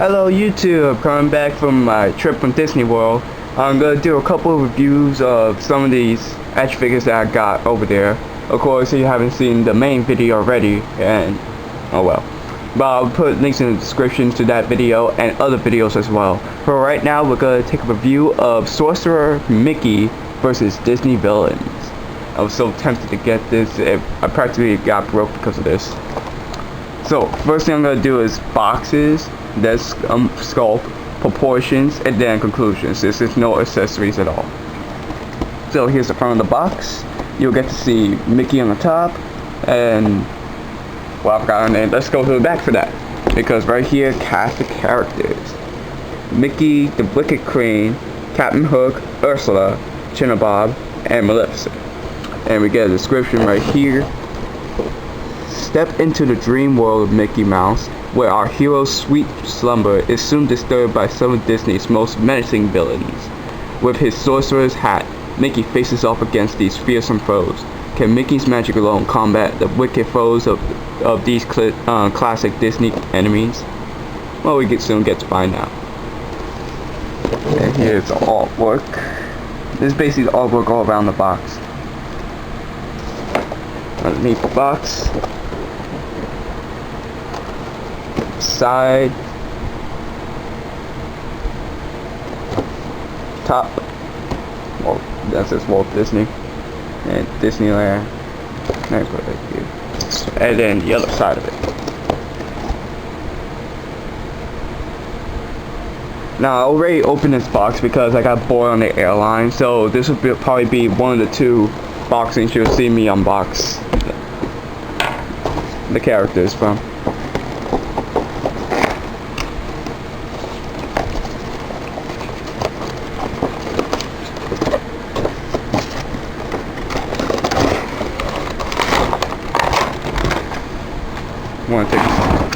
Hello YouTube, coming back from my trip from Disney World. I'm gonna do a couple of reviews of some of these action figures that I got over there. Of course, you haven't seen the main video already, and oh well. But I'll put links in the description to that video and other videos as well. For right now, we're gonna take a review of Sorcerer Mickey versus Disney villains. I was so tempted to get this, I practically got broke because of this. So, first thing I'm gonna do is boxes. That's sculpt, proportions, and then conclusions. This is no accessories at all. So here's the front of the box. You'll get to see Mickey on the top, and well, I forgot her name. Let's go to the back for that, because right here, cast the characters: Mickey, the Wicked Crane, Captain Hook, Ursula, Bob, and Maleficent. And we get a description right here. Step into the dream world of Mickey Mouse, where our hero's sweet slumber is soon disturbed by some of Disney's most menacing villains. With his sorcerer's hat, Mickey faces off against these fearsome foes. Can Mickey's magic alone combat the wicked foes of these classic Disney enemies? Well, we soon get to find out. And here's the artwork. This is basically the artwork all around the box. Underneath the box, side, top, well, that says Walt Disney and Disneyland. Nice right here. And then the other side of it. Now I already opened this box because I got bored on the airline, so this will probably be one of the two boxings you'll see me unbox the characters from.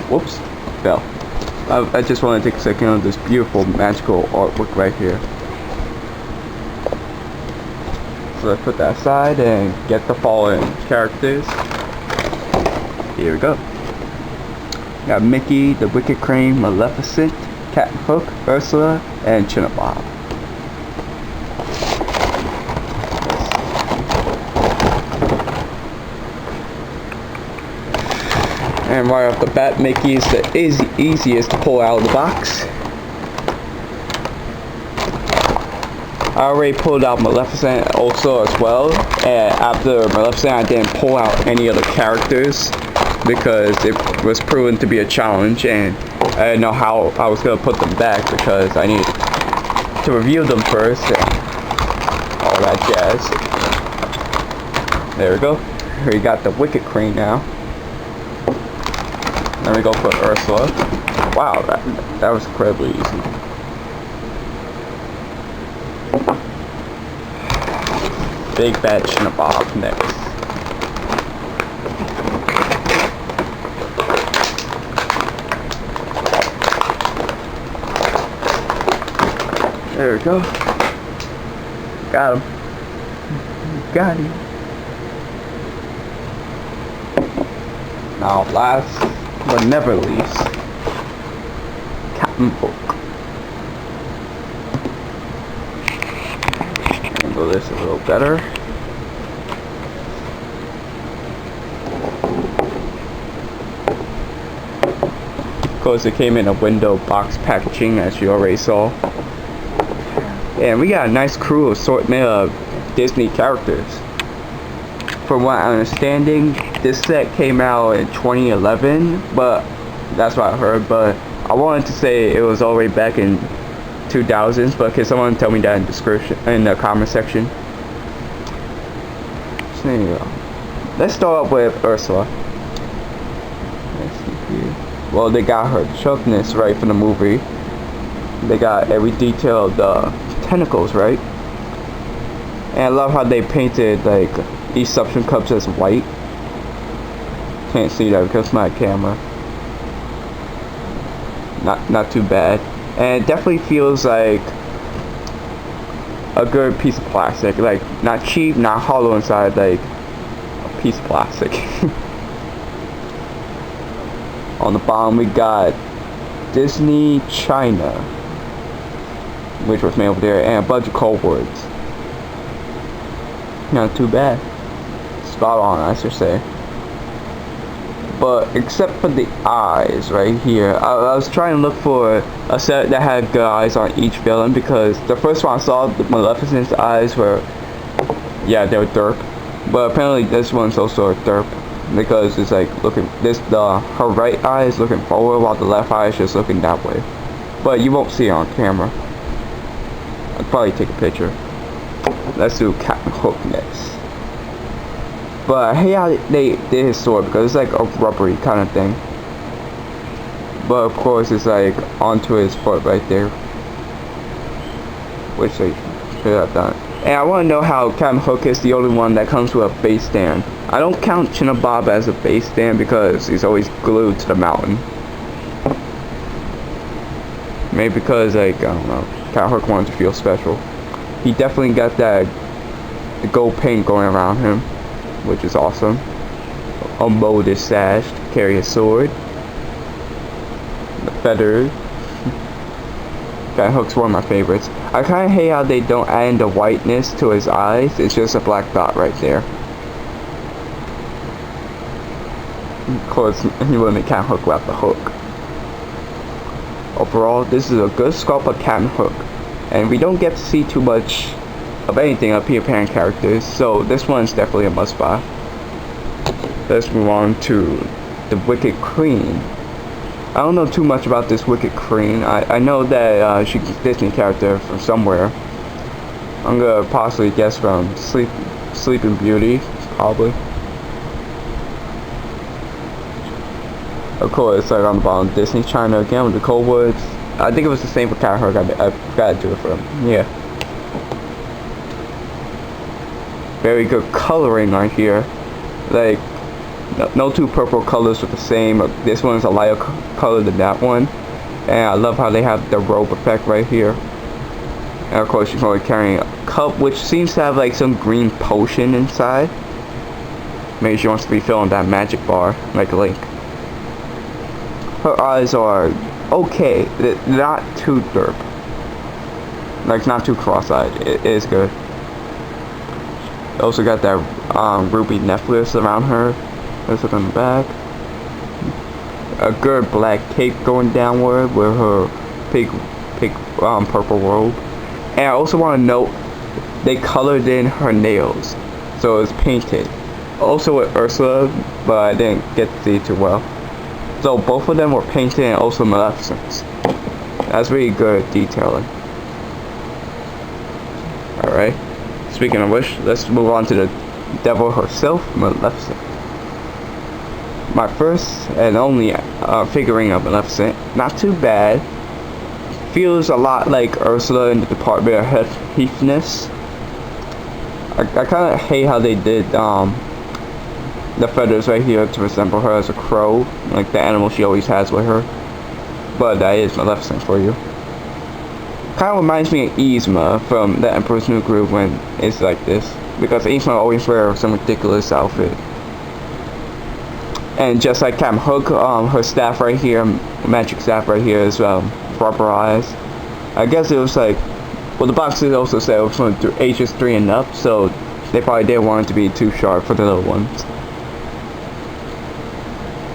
Whoops, fell. I just want to take a second on this beautiful magical artwork right here. So let's put that aside and get the following characters. Here we go. Got Mickey, the Wicked Crane, Maleficent, Captain Hook, Ursula, and Bob. And right off the bat, Mickey is the easiest to pull out of the box. I already pulled out Maleficent also as well, and after Maleficent I didn't pull out any other characters because it was proven to be a challenge, and I didn't know how I was going to put them back because I needed to review them first and all that jazz. There we go. We got the Wicked Crane now. Then we go for Ursula. Wow, that was incredibly easy. Big bad Bob next. There we go. Got him. Got him. Now last but never least, Captain Hook. Handle this a little better. Of course, it came in a window box packaging, as you already saw. And we got a nice crew assortment of Disney characters. From what I'm understanding, this set came out in 2011, but that's what I heard. But I wanted to say it was already back in 2000s, but can someone tell me that in the description, in the comment section? So there you go. Let's start off with Ursula. Let's see here. Well, they got her chunkness right from the movie. They got every detail of the tentacles right, and I love how they painted like these suction cups as white. Can't see that because of my camera. Not too bad, and it definitely feels like a good piece of plastic, like not cheap, not hollow inside, like a piece of plastic. On the bottom we got Disney China, which was made over there, and a bunch of cold words. Not too bad. Spot on, I should say. But except for the eyes right here, I was trying to look for a set that had good eyes on each villain, because the first one I saw, the Maleficent's eyes were, yeah, they were derp. But apparently this one's also a derp, because it's like looking, her right eye is looking forward while the left eye is just looking that way. But you won't see it on camera. I'll probably take a picture. Let's do Captain Hook next. But I hate how they did his sword, because it's like a rubbery kind of thing. But of course it's like onto his foot right there, which they should have done. And I want to know how Captain Hook is the only one that comes with a base stand. I don't count Chinabob as a base stand because he's always glued to the mountain. Maybe because, like, I don't know, Captain Hook wanted to feel special. He definitely got the gold paint going around him, which is awesome. A molded sash to carry a sword. The feathers. Captain Hook's one of my favorites. I kind of hate how they don't add in the whiteness to his eyes. It's just a black dot right there. Of course, you wouldn't make Captain Hook without the hook. Overall, this is a good sculpt of Captain Hook, and we don't get to see too much of anything of Peter Pan characters, so this one's definitely a must-buy. Let's move on to the Wicked Queen. I don't know too much about this Wicked Queen. I know that she's a Disney character from somewhere. I'm gonna possibly guess from Sleeping Beauty, probably. Of course, like on the bottom, Disney China again with the cold words. I think it was the same for Captain Hook. I gotta do it for him. Yeah. Very good coloring right here. Like, no two purple colors are the same. This one's a lighter color than that one. And I love how they have the robe effect right here. And of course she's only carrying a cup, which seems to have like some green potion inside. Maybe she wants to be filling that magic bar, like Link. Her eyes are okay. They're not too derp. Like, not too cross-eyed. It is good. Also got that ruby necklace around her. Let's look on the back. A good black cape going downward with her pink purple robe. And I also want to note they colored in her nails, so it's painted. Also with Ursula, but I didn't get to see too well. So both of them were painted, and also Maleficent's. That's really good detailing. Alright. Speaking of which, let's move on to the devil herself, Maleficent. My first and only figurine of Maleficent. Not too bad. Feels a lot like Ursula in the Department of Heathness. I kind of hate how they did the feathers right here to resemble her as a crow, like the animal she always has with her. But that is Maleficent for you. Kind of reminds me of Yzma from The Emperor's New Groove when it's like this, because Yzma always wears some ridiculous outfit. And just like Captain Hook, her staff right here, magic staff right here, is rubber eyes. I guess it was like, well, the boxes also said it was from ages 3 and up, so they probably didn't want it to be too sharp for the little ones.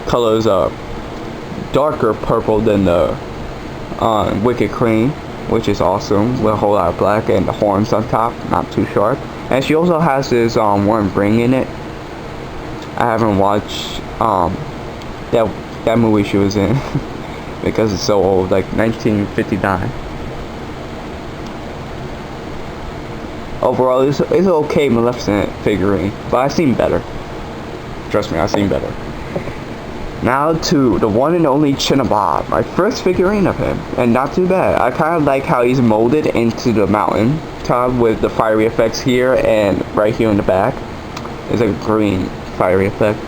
Colors are darker purple than the Wicked Queen, which is awesome, with a whole lot of black and the horns on top, not too sharp. And she also has this one ring in it. I haven't watched that movie she was in because it's so old, like 1959. Overall, it's an okay Maleficent figurine, but I've seen better. Trust me, I've seen better. Now to the one and only Chinabob, my first figurine of him, and not too bad. I kind of like how he's molded into the mountain top with the fiery effects here and right here in the back. It's like a green fiery effect.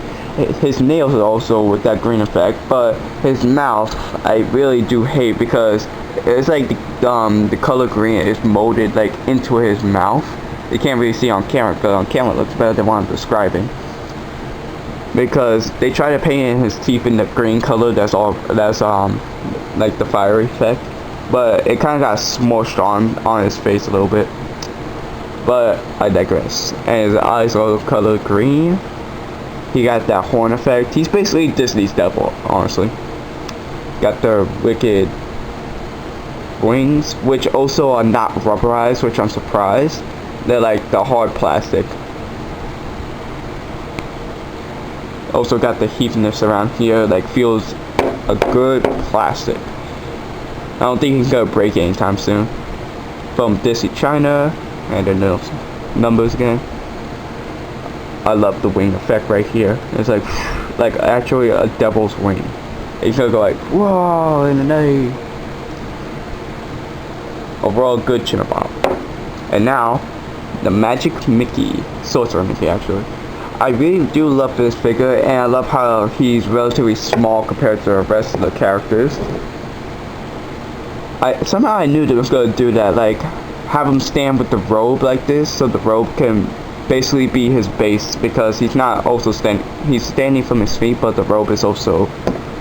His nails are also with that green effect, but his mouth I really do hate because it's like the color green is molded like into his mouth. You can't really see on camera, but on camera it looks better than what I'm describing. because they try to paint in his teeth in the green color. That's like the fire effect, but it kind of got smushed on his face a little bit. But I digress. And his eyes are colored green. He got that horn effect. He's basically Disney's devil, honestly. Got the wicked wings, which also are not rubberized, which I'm surprised. They're like the hard plastic. Also got the heaviness around here, like feels a good plastic. I don't think he's gonna break anytime soon. From Disney China, and then those numbers again. I love the wing effect right here. It's like actually a devil's wing. It's gonna go like, whoa, in the night. Overall, good Cinnabon. And now, the Magic Mickey, Sorcerer Mickey actually. I really do love this figure, and I love how he's relatively small compared to the rest of the characters. Somehow I knew they was gonna do that, like have him stand with the robe like this, so the robe can basically be his base, because he's not also he's standing from his feet, but the robe is also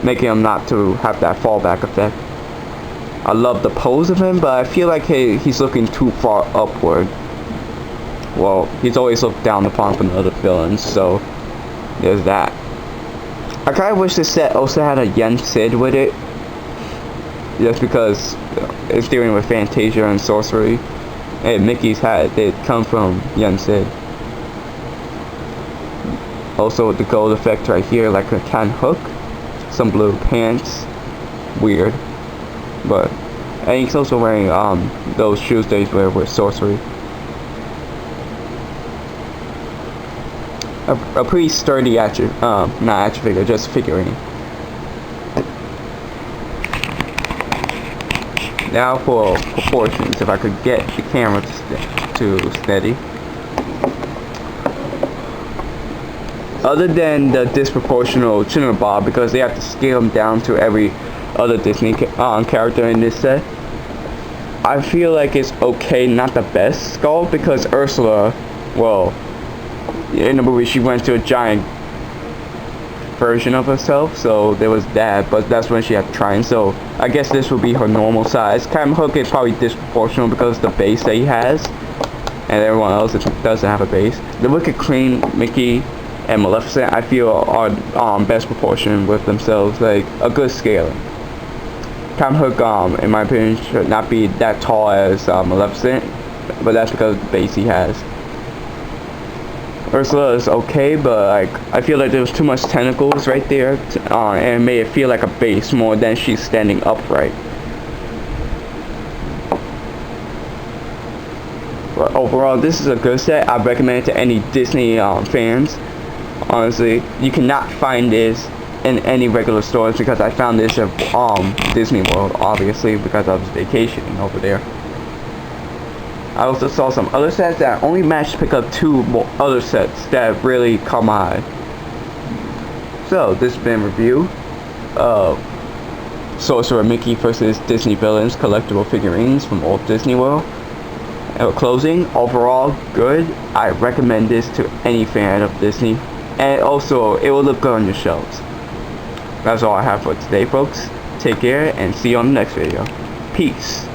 making him not to have that fallback effect. I love the pose of him, but I feel like he's looking too far upward. Well, he's always looked down upon from the other villains, so there's that. I kind of wish this set also had a Yen Sid with it, just because it's dealing with Fantasia and sorcery. And Mickey's hat did come from Yen Sid. Also with the gold effect right here, like a can hook, some blue pants, weird, but and he's also wearing those shoes that he's wearing with sorcery. A pretty sturdy not action figure, just figurine. Now for proportions, if I could get the camera to steady. Other than the disproportional Cinnabon, because they have to scale him down to every other Disney character in this set, I feel like it's okay, not the best skull, because Ursula, well, in the movie she went to a giant version of herself, so there was that, but that's when she had trying, so I guess this would be her normal size. Cam Hook is probably disproportional because of the base that he has, and everyone else doesn't have a base. The Wicked Queen, Mickey, and Maleficent, I feel are best proportion with themselves, like a good scaling. Cam Hook, in my opinion, should not be that tall as Maleficent, but that's because of the base he has. Ursula is okay, but like I feel like there was too much tentacles right there, and it made it feel like a base more than she's standing upright. But overall, this is a good set. I recommend it to any Disney fans. Honestly, you cannot find this in any regular stores, because I found this at Disney World, obviously, because I was vacationing over there. I also saw some other sets that I only managed to pick up 2 other sets that really caught my eye. So, this has been a review of Sorcerer Mickey versus Disney Villains collectible figurines from Walt Disney World. And closing, overall, good. I recommend this to any fan of Disney. And also, it will look good on your shelves. That's all I have for today, folks. Take care, and see you on the next video. Peace.